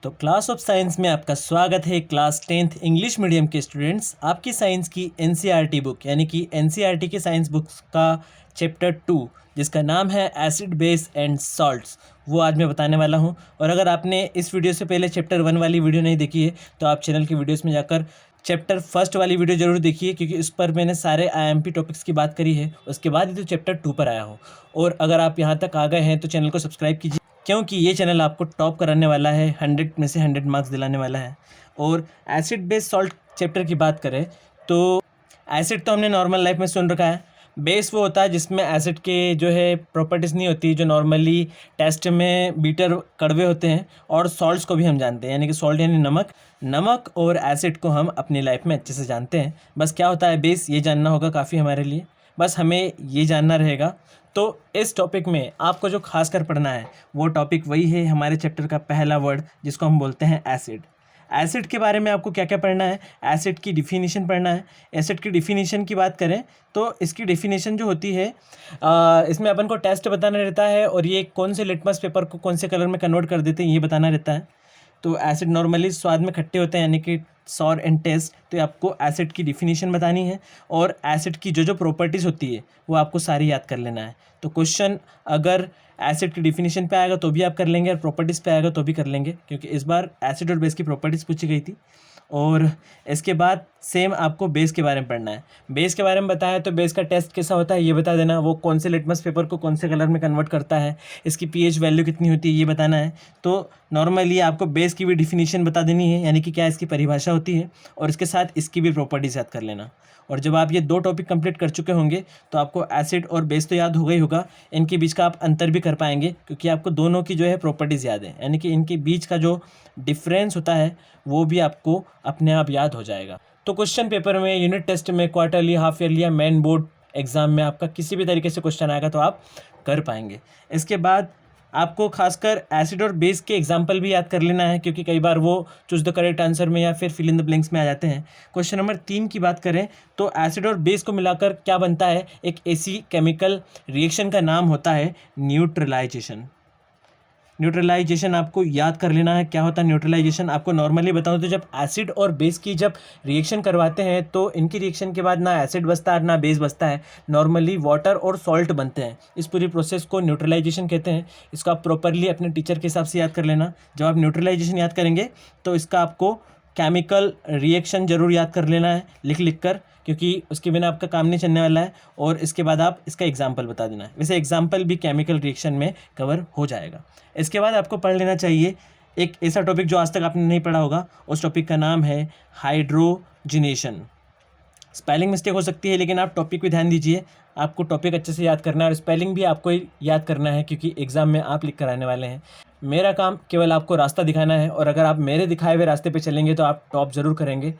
तो class of science में आपका स्वागत है। क्लास 10th इंग्लिश मीडियम के स्टूडेंट्स, आपकी साइंस की एनसीईआरटी बुक यानी कि एनसीईआरटी के साइंस बुक्स का चैप्टर 2 जिसका नाम है एसिड बेस एंड सॉल्ट्स, वो आज मैं बताने वाला हूँ। और अगर आपने इस वीडियो से पहले चैप्टर 1 वाली वीडियो नहीं देखी है तो आप चैनल की वीडियोस में जाकर चैप्टर फर्स्ट वाली वीडियो जरूर देखिए, क्योंकि इस पर मैंने सारे आईएमपी टॉपिक्स की बात करी है। उसके बाद ही तो चैप्टर 2 पर आया हूँ। और अगर आप यहाँ तक आ गए हैं तो चैनल को सब्सक्राइब कीजिए, क्योंकि ये चैनल आपको टॉप कराने वाला है, 100 में से 100 मार्क्स दिलाने वाला है। और एसिड बेस सॉल्ट चैप्टर की बात करें तो एसिड तो हमने नॉर्मल लाइफ में सुन रखा है। बेस वो होता है जिसमें एसिड के जो है प्रॉपर्टीज़ नहीं होती, जो नॉर्मली टेस्ट में बीटर कड़वे होते हैं। और सॉल्ट्स को भी हम जानते हैं, यानी कि सॉल्ट यानी नमक और एसिड को हम अपनी लाइफ में अच्छे से जानते हैं। बस क्या होता है बेस, ये जानना होगा काफ़ी हमारे लिए। बस हमें ये जानना रहेगा। तो इस टॉपिक में आपको जो खास कर पढ़ना है वो टॉपिक वही है, हमारे चैप्टर का पहला वर्ड जिसको हम बोलते हैं एसिड। एसिड के बारे में आपको क्या क्या पढ़ना है, एसिड की डिफिनीशन पढ़ना है। एसिड की डिफिनीशन की बात करें तो इसकी डिफिनीशन जो होती है, इसमें अपन को टेस्ट बताना रहता है और ये कौन से लिटमस पेपर को कौन से कलर में कन्वर्ट कर देते हैं ये बताना रहता है। तो एसिड नॉर्मली स्वाद में खट्टे होते हैं, यानी कि सॉर एंड टेस्ट। तो आपको एसिड की डिफिनीशन बतानी है और एसिड की जो जो प्रॉपर्टीज़ होती है वो आपको सारी याद कर लेना है। तो क्वेश्चन अगर एसिड की डिफिनीशन पे आएगा तो भी आप कर लेंगे और प्रॉपर्टीज़ पे आएगा तो भी कर लेंगे, क्योंकि इस बार एसिड और बेस की प्रॉपर्टीज़ पूछी गई थी। और इसके बाद सेम आपको बेस के बारे में पढ़ना है। बेस के बारे में बताया तो बेस का टेस्ट कैसा होता है ये बता देना, वो कौन से लिटमस पेपर को कौन से कलर में कन्वर्ट करता है, इसकी पीएच वैल्यू कितनी होती है ये बताना है। तो नॉर्मली आपको बेस की भी डिफिनीशन बता देनी है, यानी कि क्या इसकी परिभाषा होती है, और इसके साथ इसकी भी प्रॉपर्टीज याद कर लेना। और जब आप ये 2 टॉपिक कंप्लीट कर चुके होंगे तो आपको एसिड और बेस तो याद होगा ही होगा, इनके बीच का आप अंतर भी कर पाएंगे, क्योंकि आपको दोनों की जो है प्रॉपर्टीज़ याद है, यानी कि इनके बीच का जो डिफरेंस होता है वो भी आपको अपने आप याद हो जाएगा। तो क्वेश्चन पेपर में, यूनिट टेस्ट में, क्वार्टरली, हाफ ईयरली या मेन बोर्ड एग्जाम में आपका किसी भी तरीके से क्वेश्चन आएगा तो आप कर पाएंगे। इसके बाद आपको खासकर एसिड और बेस के एग्जाम्पल भी याद कर लेना है, क्योंकि कई बार वो चूज द करेक्ट आंसर में या फिर फिल इन द ब्लैंक्स में आ जाते हैं। क्वेश्चन नंबर 3 की बात करें तो एसिड और बेस को मिलाकर क्या बनता है, एक ऐसी केमिकल रिएक्शन का नाम होता है न्यूट्रलाइजेशन। न्यूट्रलाइजेशन आपको याद कर लेना है, क्या होता है न्यूट्रलाइजेशन। आपको नॉर्मली बताऊं तो जब एसिड और बेस की जब रिएक्शन करवाते हैं तो इनकी रिएक्शन के बाद ना एसिड बचता है ना बेस बचता है, नॉर्मली वाटर और सॉल्ट बनते हैं। इस पूरी प्रोसेस को न्यूट्रलाइजेशन कहते हैं। इसको आप प्रॉपरली अपने टीचर के हिसाब से याद कर लेना। जब आप न्यूट्रलाइजेशन याद करेंगे तो इसका आपको केमिकल रिएक्शन जरूर याद कर लेना है लिख कर, क्योंकि उसके बिना आपका काम नहीं चलने वाला है। और इसके बाद आप इसका एग्जाम्पल बता देना है, वैसे एग्जाम्पल भी केमिकल रिएक्शन में कवर हो जाएगा। इसके बाद आपको पढ़ लेना चाहिए एक ऐसा टॉपिक जो आज तक आपने नहीं पढ़ा होगा। उस टॉपिक का नाम है हाइड्रोजनेशन। स्पेलिंग मिस्टेक हो सकती है, लेकिन आप टॉपिक पे ध्यान दीजिए। आपको टॉपिक अच्छे से याद करना है और स्पेलिंग भी आपको याद करना है, क्योंकि एग्जाम में आप लिख कर आने वाले हैं। मेरा काम केवल आपको रास्ता दिखाना है, और अगर आप मेरे दिखाए हुए रास्ते पे चलेंगे तो आप टॉप ज़रूर करेंगे।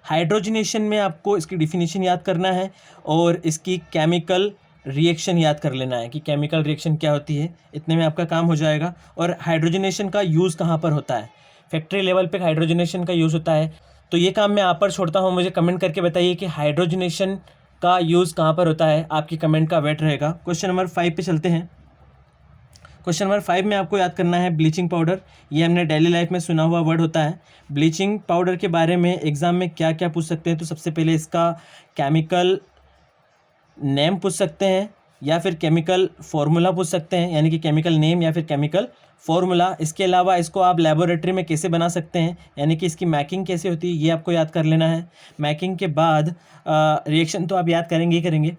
हाइड्रोजनेशन में आपको इसकी डिफिनीशन याद करना है और इसकी केमिकल रिएक्शन याद कर लेना है कि केमिकल रिएक्शन क्या होती है। इतने में आपका काम हो जाएगा। और हाइड्रोजनेशन का यूज़ कहाँ पर होता है, फैक्ट्री लेवल पे हाइड्रोजनेशन का यूज़ होता है। तो ये काम मैं आप पर छोड़ता हूँ, मुझे कमेंट करके बताइए कि हाइड्रोजनेशन का यूज़ कहाँ पर होता है। आपकी कमेंट का वेट रहेगा। क्वेश्चन नंबर 5 पे चलते हैं। क्वेश्चन नंबर 5 में आपको याद करना है ब्लीचिंग पाउडर। ये हमने डेली लाइफ में सुना हुआ वर्ड होता है। ब्लीचिंग पाउडर के बारे में एग्जाम में क्या क्या पूछ सकते हैं, तो सबसे पहले इसका केमिकल नेम पूछ सकते हैं या फिर केमिकल फॉर्मूला पूछ सकते हैं, यानी कि केमिकल नेम या फिर केमिकल फॉर्मूला। इसके अलावा इसको आप लेबोरेटरी में कैसे बना सकते हैं, यानी कि इसकी मैकिंग कैसे होती है, ये आपको याद कर लेना है। मैकिंग के बाद रिएक्शन तो आप याद करेंगे ही करेंगे।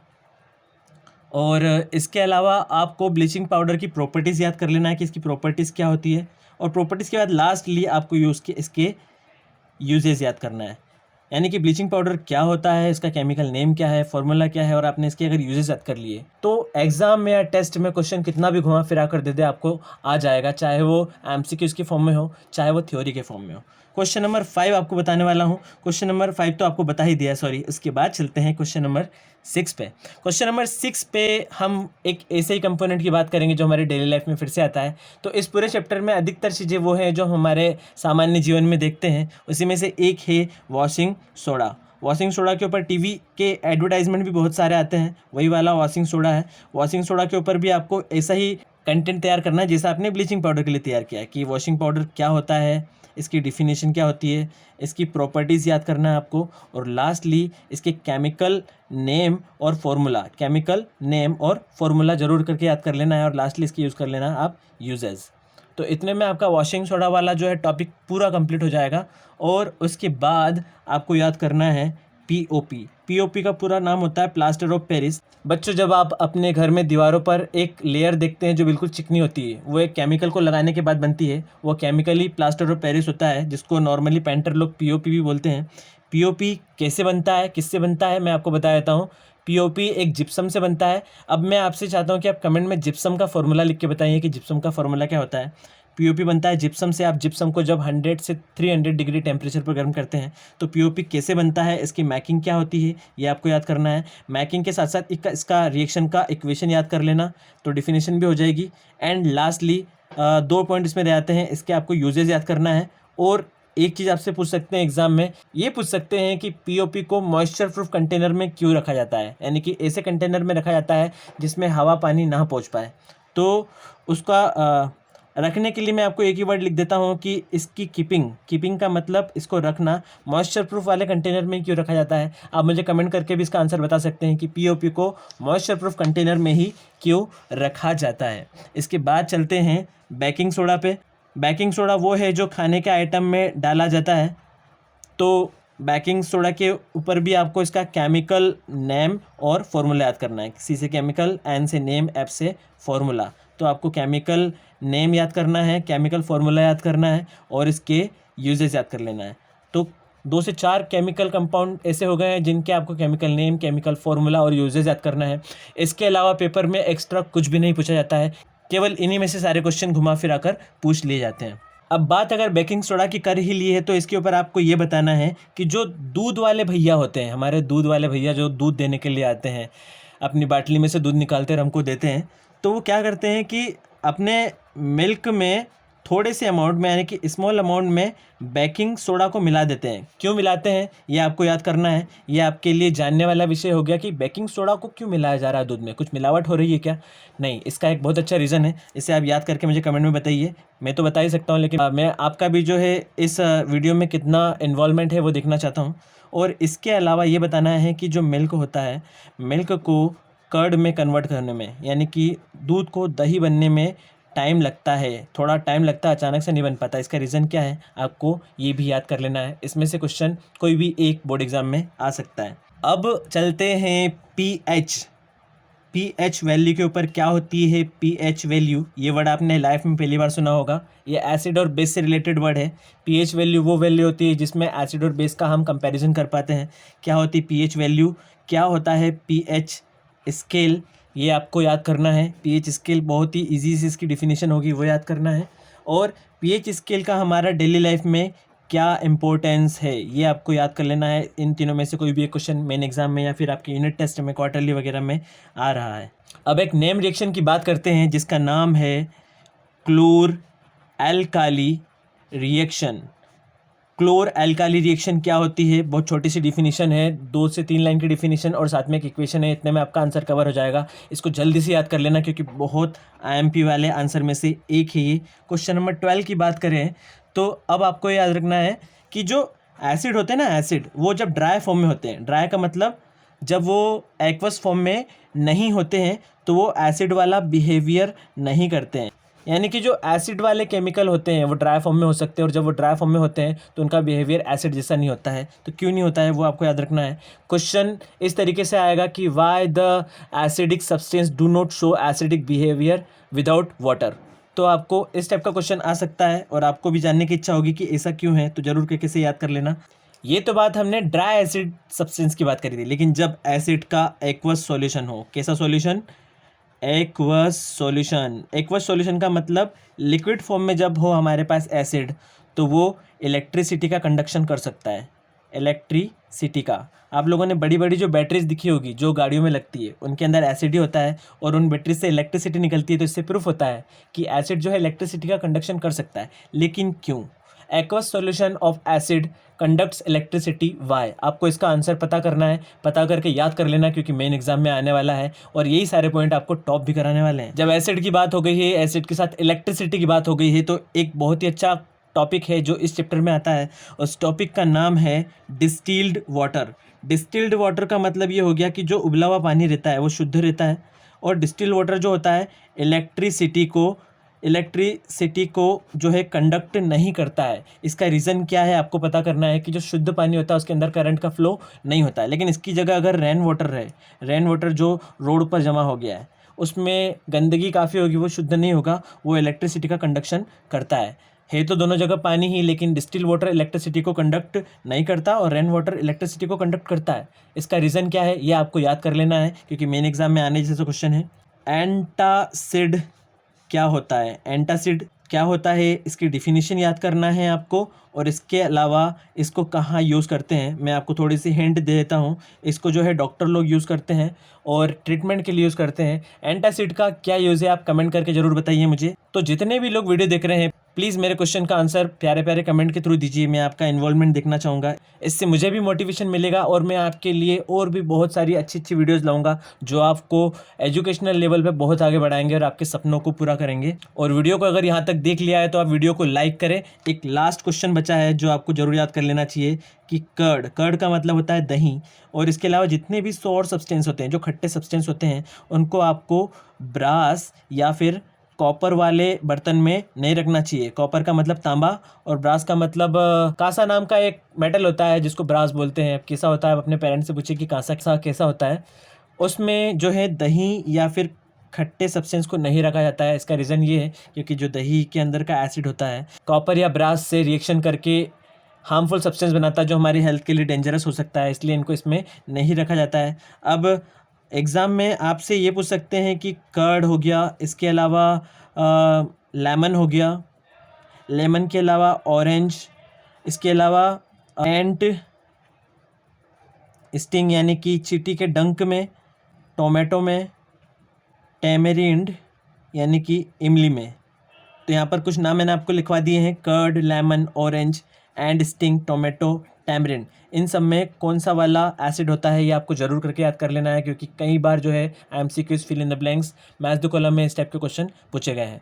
और इसके अलावा आपको ब्लीचिंग पाउडर की प्रॉपर्टीज़ याद कर लेना है कि इसकी प्रॉपर्टीज़ क्या होती है। और प्रॉपर्टीज़ के बाद लास्टली आपको इसके यूजेस याद करना है, यानी कि ब्लीचिंग पाउडर क्या होता है, इसका केमिकल नेम क्या है, फॉर्मूला क्या है, और आपने इसके अगर यूजेस याद कर लिए तो एग्जाम में या टेस्ट में क्वेश्चन कितना भी घुमा फिरा कर दे दे आपको आ जाएगा, चाहे वो एमसीक्यूज़ के फॉर्म में हो चाहे वो थ्योरी के फॉर्म में हो। क्वेश्चन नंबर 5 आपको बताने वाला हूँ। क्वेश्चन नंबर 5 तो आपको बता ही दिया, सॉरी। उसके बाद चलते हैं क्वेश्चन नंबर 6 पे। क्वेश्चन नंबर 6 पे हम एक ऐसे ही कंपोनेंट की बात करेंगे जो हमारी डेली लाइफ में फिर से आता है। तो इस पूरे चैप्टर में अधिकतर चीज़ें वो हैं जो हमारे सामान्य जीवन में देखते हैं। उसी में से एक है वॉशिंग सोडा। वॉशिंग सोडा के ऊपर टीवी के एडवर्टाइजमेंट भी बहुत सारे आते हैं, वही वाला वॉशिंग सोडा है। वॉशिंग सोडा के ऊपर भी आपको ऐसा ही कंटेंट तैयार करना है जैसा आपने ब्लीचिंग पाउडर के लिए तैयार किया है, कि वॉशिंग पाउडर क्या होता है, इसकी डिफिनेशन क्या होती है, इसकी प्रॉपर्टीज़ याद करना है आपको, और लास्टली इसके केमिकल नेम और फार्मूला ज़रूर करके याद कर लेना है, और लास्टली इसकी यूज़ कर लेना है आप यूजेस। तो इतने में आपका वॉशिंग सोडा वाला जो है टॉपिक पूरा कंप्लीट हो जाएगा। और उसके बाद आपको याद करना है पीओपी। पीओपी का पूरा नाम होता है प्लास्टर ऑफ पेरिस। बच्चों, जब आप अपने घर में दीवारों पर एक लेयर देखते हैं जो बिल्कुल चिकनी होती है, वो एक केमिकल को लगाने के बाद बनती है, वो chemical he plaster of Paris होता है, जिसको नॉर्मली पेंटर लोग पीओपी भी बोलते हैं। पीओपी कैसे बनता है, किससे बनता है, मैं आपको बता देता हूँ। पीओपी एक जिप्सम से बनता है। अब मैं आपसे चाहता हूँ कि आप कमेंट में जिप्सम का फॉर्मूला लिख के बताइए कि जिप्सम का फॉर्मूला क्या होता है। पीओपी बनता है जिप्सम से। आप जिप्सम को जब 100 से 300 डिग्री टेम्परेचर पर गर्म करते हैं तो पीओपी कैसे बनता है, इसकी मैकिंग क्या होती है, ये आपको याद करना है। मैकिंग के साथ साथ इसका रिएक्शन का इक्वेशन याद कर लेना, तो डिफिनेशन भी हो जाएगी। एंड लास्टली 2 पॉइंट इसमें रह जाते हैं, इसके आपको यूजेज याद करना है। और एक चीज़ आपसे पूछ सकते हैं एग्जाम में, ये पूछ सकते हैं कि पीओपी को मॉइस्चर प्रूफ कंटेनर में क्यों रखा जाता है, यानी कि ऐसे कंटेनर में रखा जाता है जिसमें हवा पानी ना पहुंच पाए। तो उसका रखने के लिए मैं आपको एक ही वर्ड लिख देता हूँ कि इसकी कीपिंग का मतलब इसको रखना मॉइस्चर प्रूफ वाले कंटेनर में क्यों रखा जाता है। आप मुझे कमेंट करके भी इसका आंसर बता सकते हैं कि पीओपी को मॉइस्चर प्रूफ कंटेनर में ही क्यों रखा जाता है। इसके बाद चलते हैं बेकिंग सोडा पे। बेकिंग सोडा वो है जो खाने के आइटम में डाला जाता है। तो बेकिंग सोडा के ऊपर भी आपको इसका केमिकल नेम और फार्मूला याद करना है। सी से केमिकल, एन से नेम, एफ से फार्मूला। तो आपको केमिकल नेम याद करना है, केमिकल फार्मूला याद करना है और इसके यूजेस याद कर लेना है। तो 2 से 4 केमिकल कंपाउंड ऐसे हो गए हैं जिनके आपको केमिकल नेम, केमिकल फार्मूला और यूजेस याद करना है। इसके अलावा पेपर में एक्स्ट्रा कुछ भी नहीं पूछा जाता है, केवल इन्हीं में से सारे क्वेश्चन घुमा फिरा कर पूछ लिए जाते हैं। अब बात अगर बेकिंग सोडा की कर ही ली है तो इसके ऊपर आपको ये बताना है कि जो दूध वाले भैया होते हैं, हमारे दूध वाले भैया जो दूध देने के लिए आते हैं, अपनी बाटली में से दूध निकालते और हमको देते हैं, तो वो क्या करते हैं कि अपने मिल्क में थोड़े से अमाउंट में, यानी कि स्मॉल अमाउंट में बेकिंग सोडा को मिला देते हैं। क्यों मिलाते हैं ये आपको याद करना है। ये आपके लिए जानने वाला विषय हो गया कि बेकिंग सोडा को क्यों मिलाया जा रहा है दूध में, कुछ मिलावट हो रही है क्या। नहीं, इसका एक बहुत अच्छा रीज़न है, इसे आप याद करके मुझे कमेंट में बताइए। मैं तो बता ही सकता हूँ, लेकिन मैं आपका भी जो है इस वीडियो में कितना इन्वॉल्वमेंट है वो देखना चाहता हूँ। और इसके अलावा ये बताना है कि जो मिल्क होता है, मिल्क को कर्ड में कन्वर्ट करने में, यानी कि दूध को दही बनने में टाइम लगता है, थोड़ा टाइम लगता है, अचानक से नहीं बन पाता। इसका रीज़न क्या है आपको ये भी याद कर लेना है। इसमें से क्वेश्चन कोई भी एक बोर्ड एग्जाम में आ सकता है। अब चलते हैं पीएच वैल्यू के ऊपर। क्या होती है पीएच वैल्यू, ये वर्ड आपने लाइफ में पहली बार सुना होगा। ये एसिड और बेस से रिलेटेड वर्ड है। पीएच वैल्यू वो वैल्यू होती है जिसमें एसिड और बेस का हम कंपैरिजन कर पाते हैं। क्या होती है पीएच वैल्यू, क्या होता है पीएच स्केल, ये आपको याद करना है। पीएच स्केल बहुत ही इजी से इसकी डिफिनेशन होगी, वो याद करना है। और पीएच स्केल का हमारा डेली लाइफ में क्या इम्पोर्टेंस है ये आपको याद कर लेना है। इन तीनों में से कोई भी एक क्वेश्चन मेन एग्जाम में या फिर आपके यूनिट टेस्ट में, क्वार्टरली वगैरह में आ रहा है। अब एक नेम रिएक्शन की बात करते हैं जिसका नाम है क्लोर एल्काली रिएक्शन। क्लोर एल्काली रिएक्शन क्या होती है, बहुत छोटी सी डिफिनीशन है, 2 से 3 लाइन की डिफिनीशन और साथ में एक इक्वेशन है। इतने में आपका आंसर कवर हो जाएगा। इसको जल्दी से याद कर लेना क्योंकि बहुत आईएमपी वाले आंसर में से एक है ये। क्वेश्चन नंबर 12 की बात करें तो अब आपको याद रखना है कि जो एसिड होते हैं ना, एसिड वो जब ड्राई फॉर्म में होते हैं, ड्राई का मतलब जब वो एक्वस फॉर्म में नहीं होते हैं तो वो एसिड वाला बिहेवियर नहीं करते हैं। यानी कि जो एसिड वाले केमिकल होते हैं वो ड्राई फॉर्म में हो सकते हैं, और जब वो ड्राई फॉर्म में होते हैं तो उनका बिहेवियर एसिड जैसा नहीं होता है। तो क्यों नहीं होता है वो आपको याद रखना है। क्वेश्चन इस तरीके से आएगा कि why the acidic substance do not show acidic behaviour without water. तो आपको इस टाइप का क्वेश्चन आ सकता है और आपको भी जानने की इच्छा होगी कि ऐसा क्यों है, तो जरूर कैसे याद कर लेना। ये तो बात हमने ड्राई एसिड सब्सटेंस की बात करी थी, लेकिन जब एसिड का एक्वस सॉल्यूशन हो, कैसा solution, aqueous solution. Aqueous solution का मतलब लिक्विड फॉर्म में जब हो हमारे पास एसिड तो वो इलेक्ट्रिसिटी का कंडक्शन कर सकता है। इलेक्ट्रिसिटी का, आप लोगों ने बड़ी बड़ी जो बैटरीज दिखी होगी जो गाड़ियों में लगती है, उनके अंदर एसिड ही होता है और उन बैटरी से इलेक्ट्रिसिटी निकलती है। तो इससे प्रूफ होता है कि एसिड जो है इलेक्ट्रिसिटी का कंडक्शन कर सकता है। लेकिन क्यों aqueous solution of acid conducts electricity why. आपको इसका आंसर पता करना है, पता करके याद कर लेना क्योंकि मेन एग्जाम में आने वाला है और यही सारे पॉइंट आपको टॉप भी कराने वाले हैं। जब एसिड की बात हो गई है, एसिड के साथ इलेक्ट्रिसिटी की बात हो गई है, तो एक बहुत ही अच्छा टॉपिक है जो इस चैप्टर में आता है। उस टॉपिक का नाम है डिस्टिल्ड वाटर। डिस्टिल्ड वाटर का मतलब ये हो गया कि जो उबला हुआ पानी रहता है वो शुद्ध रहता है, और डिस्टिल्ड वाटर जो होता है इलेक्ट्रिसिटी को जो है कंडक्ट नहीं करता है। इसका रीज़न क्या है आपको पता करना है कि जो शुद्ध पानी होता है उसके अंदर करंट का फ्लो नहीं होता है, लेकिन इसकी जगह अगर रेन वाटर रहे, रेन वाटर जो रोड पर जमा हो गया है उसमें गंदगी काफ़ी होगी, वो शुद्ध नहीं होगा, वो इलेक्ट्रिसिटी का कंडक्शन करता है तो दोनों जगह पानी ही, लेकिन डिस्टिल वाटर इलेक्ट्रिसिटी को कंडक्ट नहीं करता और रेन वाटर इलेक्ट्रिसिटी को कंडक्ट करता है। इसका रीज़न क्या है ये आपको याद कर लेना है क्योंकि मेन एग्जाम में आने जैसा क्वेश्चन है। एंटासिड क्या होता है, एंटासिड क्या होता है, इसकी डिफिनीशन याद करना है आपको, और इसके अलावा इसको कहाँ यूज़ करते हैं मैं आपको थोड़ी सी हिंट दे देता हूँ। इसको जो है डॉक्टर लोग यूज़ करते हैं और ट्रीटमेंट के लिए यूज़ करते हैं। एंटासिड का क्या यूज़ है आप कमेंट करके ज़रूर बताइए मुझे। तो जितने भी लोग वीडियो देख रहे हैं प्लीज़ मेरे क्वेश्चन का आंसर प्यारे प्यारे कमेंट के थ्रू दीजिए, मैं आपका इन्वॉल्वमेंट देखना चाहूँगा। इससे मुझे भी मोटिवेशन मिलेगा और मैं आपके लिए और भी बहुत सारी अच्छी अच्छी वीडियोज़ लाऊंगा जो आपको एजुकेशनल लेवल पे बहुत आगे बढ़ाएंगे और आपके सपनों को पूरा करेंगे। और वीडियो को अगर यहाँ तक देख लिया है तो आप वीडियो को लाइक करें। एक लास्ट क्वेश्चन बचा है जो आपको जरूर याद कर लेना चाहिए कि कर्ड का मतलब होता है दही, और इसके अलावा जितने भी सॉर सब्सटेंस होते हैं, जो खट्टे सब्सटेंस होते हैं, उनको आपको ब्रास या फिर कॉपर वाले बर्तन में नहीं रखना चाहिए। कॉपर का मतलब तांबा और ब्रास का मतलब कांसा नाम का एक मेटल होता है जिसको ब्रास बोलते हैं। कैसा होता है, आप अपने पेरेंट्स से पूछिए कि कांसा कैसा होता है। उसमें जो है दही या फिर खट्टे सब्सटेंस को नहीं रखा जाता है। इसका रीज़न ये है क्योंकि जो दही के अंदर का एसिड होता है कॉपर या ब्रास से रिएक्शन करके हार्मफुल सब्सटेंस बनाता है जो हमारी हेल्थ के लिए डेंजरस हो सकता है, इसलिए इनको इसमें नहीं रखा जाता है। अब एग्ज़ाम में आपसे ये पूछ सकते हैं कि कर्ड हो गया, इसके अलावा लेमन हो गया, लेमन के अलावा ऑरेंज, इसके अलावा एंट स्टिंग यानी कि चींटी के डंक में, टोमेटो में, टेमेरिंड यानी कि इमली में। तो यहाँ पर कुछ नाम मैंने आपको लिखवा दिए हैं, curd, lemon, orange, ant sting, tomato, tamarind. इन सब में कौन सा वाला एसिड होता है ये आपको जरूर करके याद कर लेना है क्योंकि कई बार जो है MCQs fill in the blanks match the column में इस टाइप के क्वेश्चन पूछे गए हैं।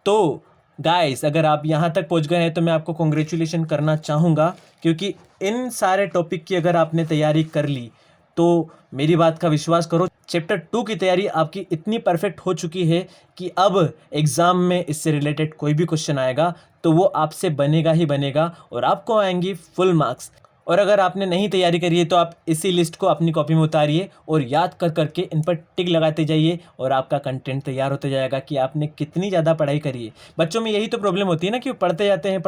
तो गाइस अगर आप यहाँ तक पहुँच गए हैं तो मैं आपको कॉन्ग्रेचुलेशन करना चाहूँगा क्योंकि इन सारे टॉपिक की अगर आपने तैयारी कर ली तो मेरी बात का विश्वास करो, चैप्टर 2 की तैयारी आपकी इतनी परफेक्ट हो चुकी है कि अब एग्ज़ाम में इससे रिलेटेड कोई भी क्वेश्चन आएगा तो वो आपसे बनेगा ही बनेगा और आपको आएंगी फुल मार्क्स। और अगर आपने नहीं तैयारी करी है तो आप इसी लिस्ट को अपनी कॉपी में उतारिए और याद कर करके इन पर टिक लगाते जाइए और आपका कंटेंट तैयार होते जाएगा कि आपने कितनी ज़्यादा पढ़ाई करी है। बच्चों में यही तो प्रॉब्लम होती है ना कि वो पढ़ते जाते हैं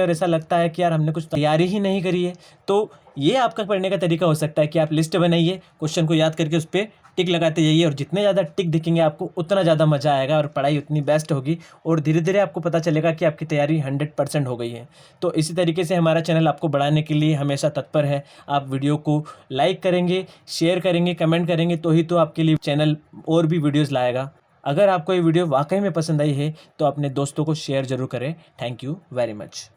और ऐसा लगता है कि यार हमने कुछ तैयारी ही नहीं करी है। तो ये आपका पढ़ने का तरीका हो सकता है कि आप लिस्ट बनाइए, क्वेश्चन को याद करके उस पर टिक लगाते जाइए और जितने ज़्यादा टिक दिखेंगे आपको उतना ज़्यादा मज़ा आएगा और पढ़ाई उतनी बेस्ट होगी और धीरे धीरे आपको पता चलेगा कि आपकी तैयारी 100% हो गई है। तो इसी तरीके से हमारा चैनल आपको बढ़ाने के लिए हमेशा तत्पर है। आप वीडियो को लाइक करेंगे, शेयर करेंगे, कमेंट करेंगे तो ही तो आपके लिए चैनल और भी वीडियोज़ लाएगा। अगर आपको ये वीडियो वाकई में पसंद आई है तो अपने दोस्तों को शेयर ज़रूर करें। Thank you very much.